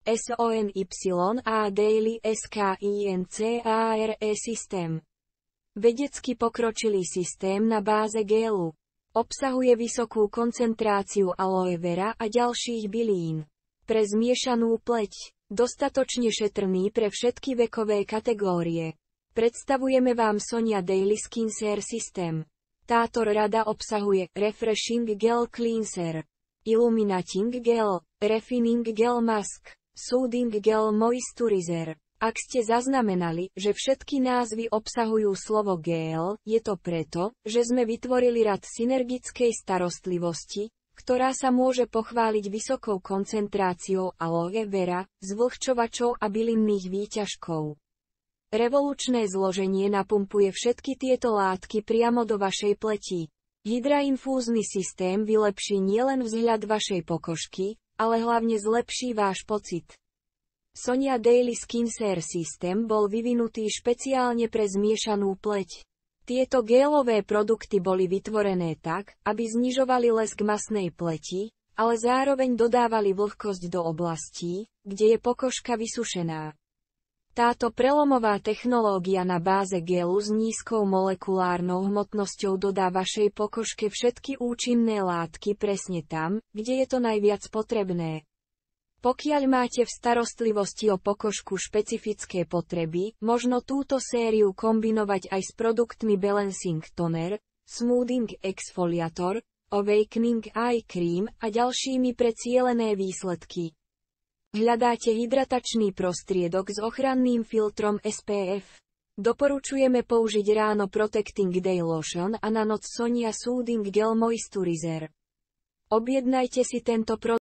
SONYA Daily SKINCARE systém. Vedecky pokročilý systém na báze gélu. Obsahuje vysokú koncentráciu aloe vera a ďalších bylín. Pre zmiešanú pleť. Dostatočne šetrný pre všetky vekové kategórie. Predstavujeme vám Sonia Daily Skincare System. Táto rada obsahuje Refreshing Gel Cleanser, Illuminating Gel, Refining Gel Mask, Soothing Gel Moisturizer. Ak ste zaznamenali, že všetky názvy obsahujú slovo gel, je to preto, že sme vytvorili rad synergickej starostlivosti, ktorá sa môže pochváliť vysokou koncentráciou aloe vera, zvlhčovačov a bylinných výťažkov. Revolučné zloženie napumpuje všetky tieto látky priamo do vašej pleti. Hydrainfúzny systém vylepší nielen vzhľad vašej pokožky, ale hlavne zlepší váš pocit. Sonia Daily Skincare System bol vyvinutý špeciálne pre zmiešanú pleť. Tieto gélové produkty boli vytvorené tak, aby znižovali lesk masnej pleti, ale zároveň dodávali vlhkosť do oblastí, kde je pokožka vysušená. Táto prelomová technológia na báze gélu s nízkou molekulárnou hmotnosťou dodá vašej pokožke všetky účinné látky presne tam, kde je to najviac potrebné. Pokiaľ máte v starostlivosti o pokožku špecifické potreby, možno túto sériu kombinovať aj s produktmi Balancing Toner, Smoothing Exfoliator, Awakening Eye Cream a ďalšími pre cielené výsledky. Hľadáte hydratačný prostriedok s ochranným filtrom SPF. Doporučujeme použiť ráno Protecting Day Lotion a na noc Sonia Soothing Gel Moisturizer. Objednajte si tento produkt.